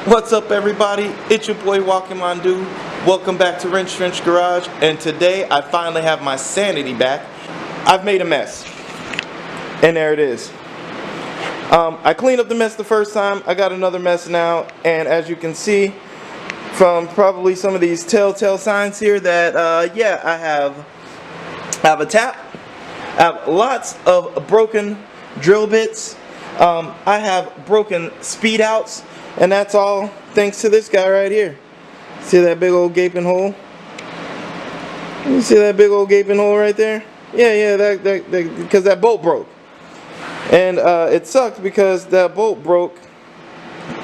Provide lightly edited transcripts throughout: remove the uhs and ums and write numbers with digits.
What's up, everybody? It's your boy Walking Mondu. Welcome back to Wrenchtrenchers Garage, and today I finally have my sanity back. I've made a mess, and there it is. I cleaned up the mess the first time. I got another mess now, and as you can see from probably some of these telltale signs here that yeah, I have a tap. I have lots of broken drill bits. I have broken speed outs, and that's all thanks to this guy right here. See that big old gaping hole? You see that big old gaping hole right there? Yeah, that because that bolt broke. And it sucked because that bolt broke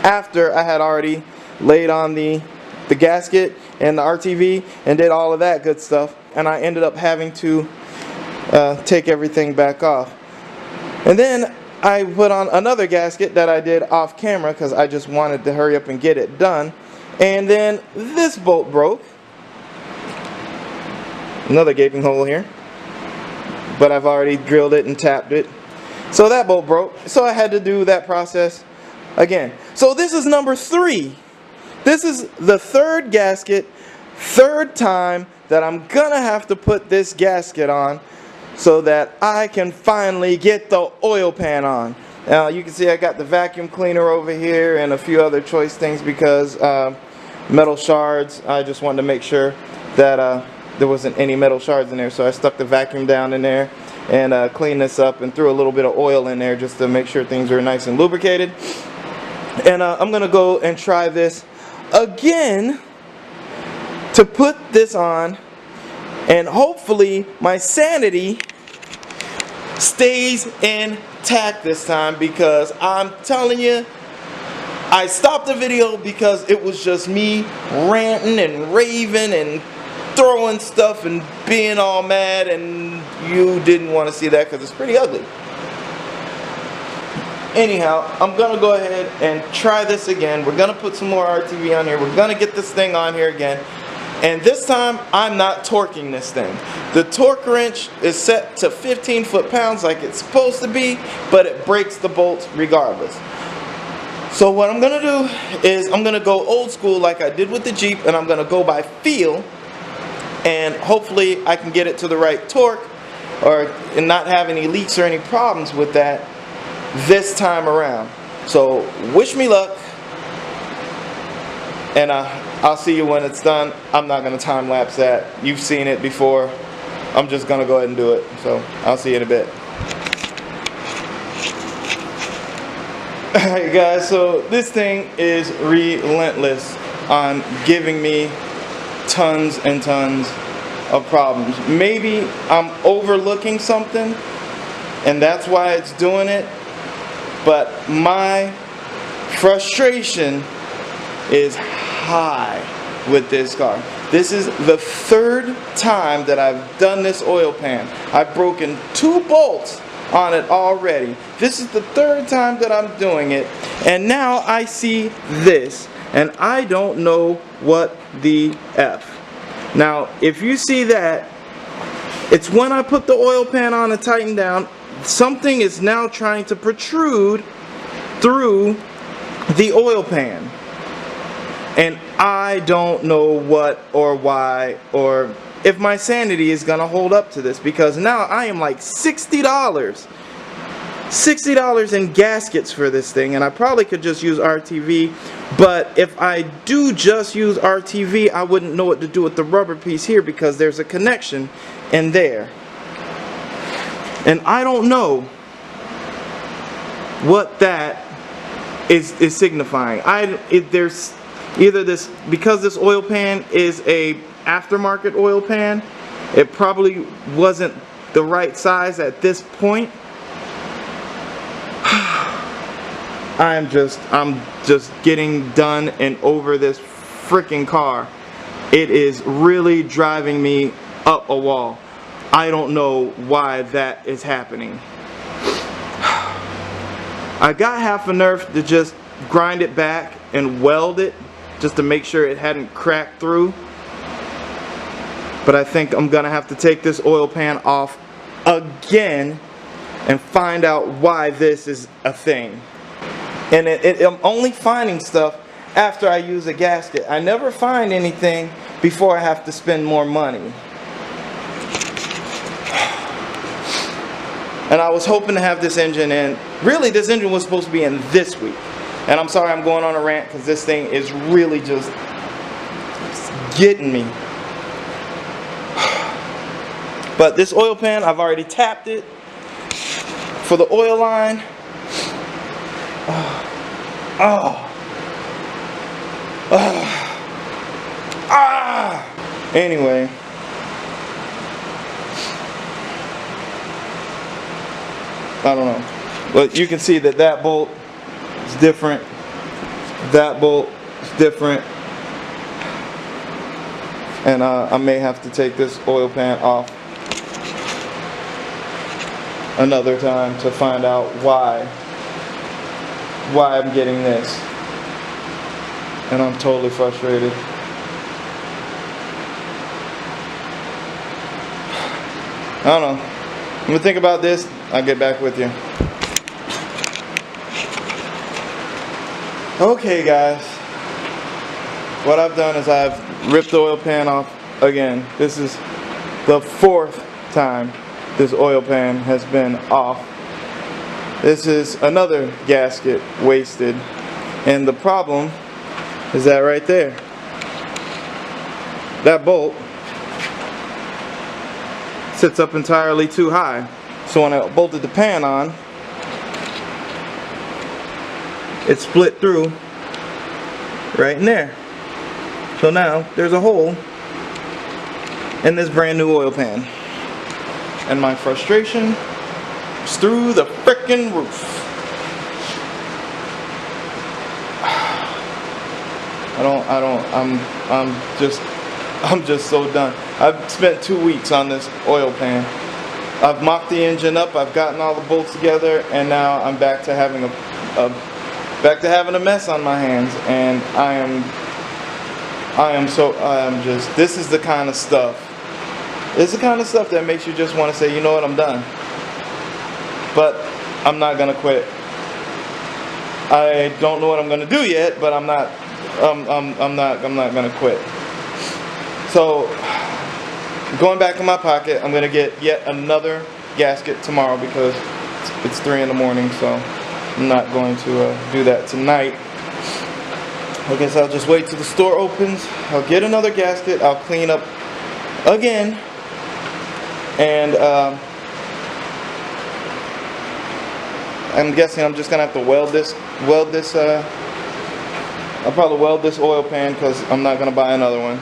after I had already laid on the gasket and the RTV and did all of that good stuff, and I ended up having to take everything back off. And then I put on another gasket that I did off camera because I just wanted to hurry up and get it done. And then this bolt broke. Another gaping hole here. But I've already drilled it and tapped it. So that bolt broke. So I had to do that process again. So this is number 3. This is the third gasket, third time that I'm gonna have to put this gasket on so that I can finally get the oil pan on. Now you can see I got the vacuum cleaner over here and a few other choice things because metal shards. I just wanted to make sure that there wasn't any metal shards in there, so I stuck the vacuum down in there and cleaned this up and threw a little bit of oil in there just to make sure things are nice and lubricated. And I'm gonna go and try this again to put this on, and hopefully my sanity stays intact this time, because I'm telling you, I stopped the video because it was just me ranting and raving and throwing stuff and being all mad, and you didn't want to see that because it's pretty ugly. Anyhow, I'm gonna go ahead and try this again. We're gonna put some more RTV on here. We're gonna get this thing on here again. And this time, I'm not torquing this thing. The torque wrench is set to 15 foot-pounds like it's supposed to be, but it breaks the bolts regardless. So what I'm gonna do is I'm gonna go old school like I did with the Jeep, and I'm gonna go by feel, and hopefully I can get it to the right torque and not have any leaks or any problems with that this time around. So wish me luck, and I'll see you when it's done. I'm not going to time lapse that. You've seen it before. I'm just going to go ahead and do it. So I'll see you in a bit. Alright guys, so this thing is relentless on giving me tons and tons of problems. Maybe I'm overlooking something and that's why it's doing it, but my frustration is high with this car. This is the third time that I've done this oil pan. I've broken 2 bolts on it already. This is the third time that I'm doing it, and now I see this and I don't know what the F. Now if you see that, it's when I put the oil pan on and tighten down, something is now trying to protrude through the oil pan, and I don't know what or why or if my sanity is gonna hold up to this, because now I am like $60 in gaskets for this thing, and I probably could just use RTV, but if I do just use RTV, I wouldn't know what to do with the rubber piece here because there's a connection in there, and I don't know what that is signifying. There's either this, because this oil pan is a aftermarket oil pan, it probably wasn't the right size at this point. I'm just getting done and over this freaking car. It is really driving me up a wall. I don't know why that is happening. I got half a nerve to just grind it back and weld it just to make sure it hadn't cracked through. But I think I'm gonna have to take this oil pan off again and find out why this is a thing. And I'm only finding stuff after I use a gasket. I never find anything before I have to spend more money. And I was hoping to have this engine in. Really, this engine was supposed to be in this week. And I'm sorry I'm going on a rant because this thing is really just getting me. But this oil pan, I've already tapped it for the oil line. Anyway. I don't know. But you can see that that bolt is different. That bolt is different. And I may have to take this oil pan off another time to find out why I'm getting this. And I'm totally frustrated. I don't know. I'm gonna think about this. I'll get back with you. Okay guys, what I've done is I've ripped the oil pan off again. This is the 4th time this oil pan has been off. This is another gasket wasted, and the problem is that right there, that bolt sits up entirely too high. So when I bolted the pan on, it split through right in there. So now there's a hole in this brand new oil pan. And my frustration is through the frickin' roof. I'm just so done. I've spent 2 weeks on this oil pan. I've mocked the engine up, I've gotten all the bolts together, and now I'm back to having a mess on my hands. And this is the kind of stuff. It's the kind of stuff that makes you just want to say, you know what, I'm done. But I'm not gonna quit. I don't know what I'm gonna do yet, but I'm not gonna quit. So, going back in my pocket, I'm going to get yet another gasket tomorrow because it's 3 in the morning, so I'm not going to do that tonight. I guess I'll just wait till the store opens. I'll get another gasket. I'll clean up again. And I'm guessing I'm just going to have to weld this. I'll probably weld this oil pan because I'm not going to buy another one.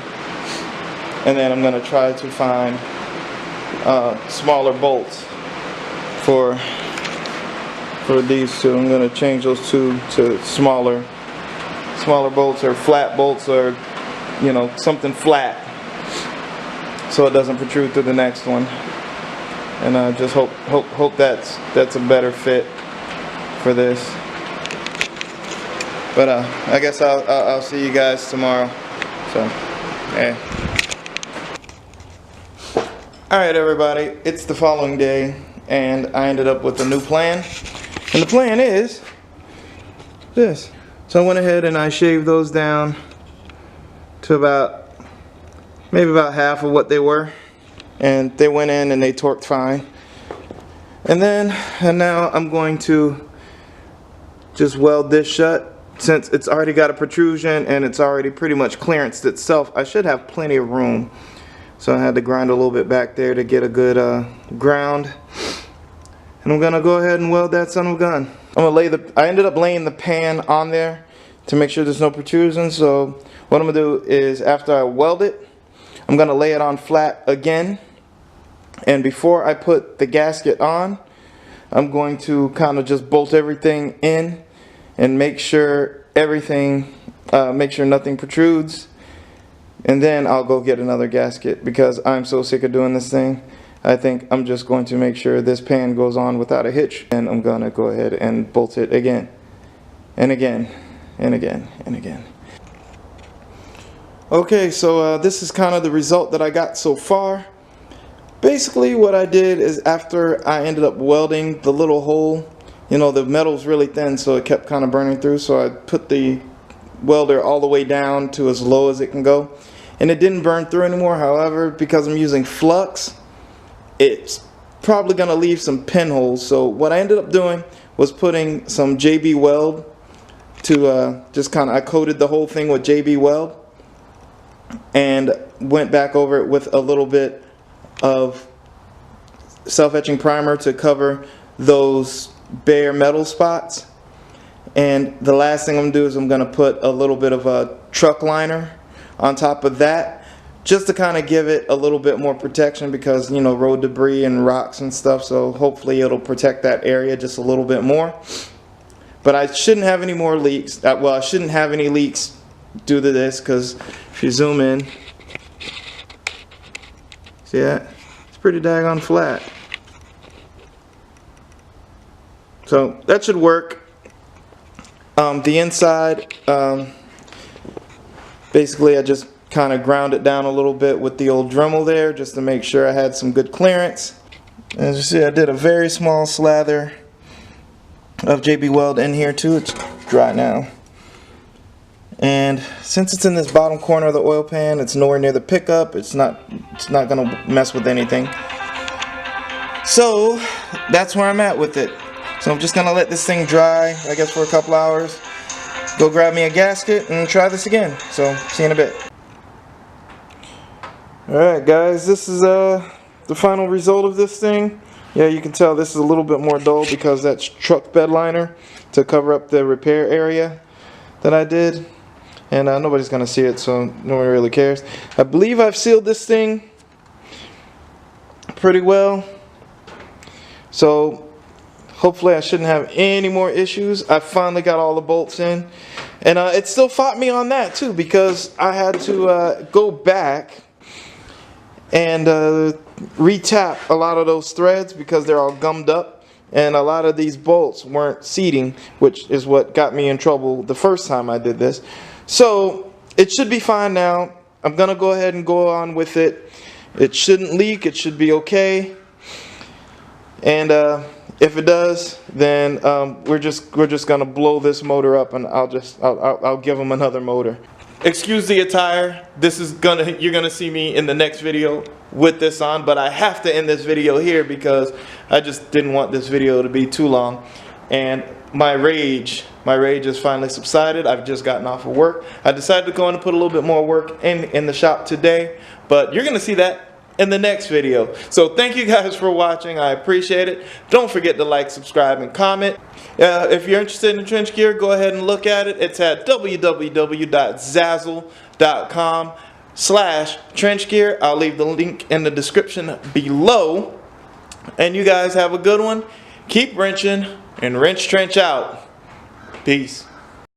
And then I'm going to try to find smaller bolts for these two. I'm going to change those two to smaller bolts, or flat bolts, or you know, something flat, so it doesn't protrude through the next one. And I just hope that's a better fit for this. But I guess I'll see you guys tomorrow. So yeah. Alright everybody, it's the following day, and I ended up with a new plan. And the plan is this. So I went ahead and I shaved those down to maybe about half of what they were. And they went in and they torqued fine. And now I'm going to just weld this shut. Since it's already got a protrusion and it's already pretty much clearanced itself, I should have plenty of room. So I had to grind a little bit back there to get a good ground. And I'm gonna go ahead and weld that son of a gun. I ended up laying the pan on there to make sure there's no protrusion. So what I'm gonna do is, after I weld it, I'm gonna lay it on flat again. And before I put the gasket on, I'm going to kind of just bolt everything in and make sure nothing protrudes. And then I'll go get another gasket because I'm so sick of doing this thing. I think I'm just going to make sure this pan goes on without a hitch, and I'm gonna go ahead and bolt it again and again and again and again. Okay, so this is kind of the result that I got so far. Basically what I did is, after I ended up welding the little hole, you know, the metal's really thin, so it kept kind of burning through, so I put the welder all the way down to as low as it can go, and it didn't burn through anymore. However, because I'm using flux, it's probably going to leave some pinholes. So what I ended up doing was putting some JB Weld to just kind of, I coated the whole thing with JB Weld and went back over it with a little bit of self-etching primer to cover those bare metal spots. And the last thing I'm going to do is I'm going to put a little bit of a truck liner on top of that, just to kind of give it a little bit more protection, because, you know, road debris and rocks and stuff, so hopefully it'll protect that area just a little bit more. But I shouldn't have any more leaks. Well, I shouldn't have any leaks due to this, because if you zoom in, see that? It's pretty daggone flat. So that should work. The inside, basically I just kind of ground it down a little bit with the old Dremel there, just to make sure I had some good clearance. As you see, I did a very small slather of JB Weld in here too. It's dry now. And since it's in this bottom corner of the oil pan, it's nowhere near the pickup. It's not gonna mess with anything. So that's where I'm at with it. So I'm just gonna let this thing dry, I guess, for a couple hours. Go grab me a gasket and try this again. So see you in a bit. Alright guys, this is the final result of this thing. Yeah, you can tell this is a little bit more dull because that's truck bed liner to cover up the repair area that I did. And nobody's gonna see it, so nobody really cares. I believe I've sealed this thing pretty well. So hopefully I shouldn't have any more issues. I finally got all the bolts in. And it still fought me on that too, because I had to go back and re-tap a lot of those threads because they're all gummed up. And a lot of these bolts weren't seating, which is what got me in trouble the first time I did this. So it should be fine now. I'm going to go ahead and go on with it. It shouldn't leak. It should be okay. And if it does, then we're just gonna blow this motor up, and I'll give them another motor. Excuse the attire. You're gonna see me in the next video with this on, but I have to end this video here because I just didn't want this video to be too long. And my rage has finally subsided. I've just gotten off of work. I decided to go in and put a little bit more work in the shop today, but you're gonna see that in the next video. So thank you guys for watching. I appreciate it. Don't forget to like, subscribe, and comment. If you're interested in trench gear, go ahead and look at it. It's at www.zazzle.com/trench gear. I'll leave the link in the description below. And you guys have a good one. Keep wrenching, and wrench trench out. Peace.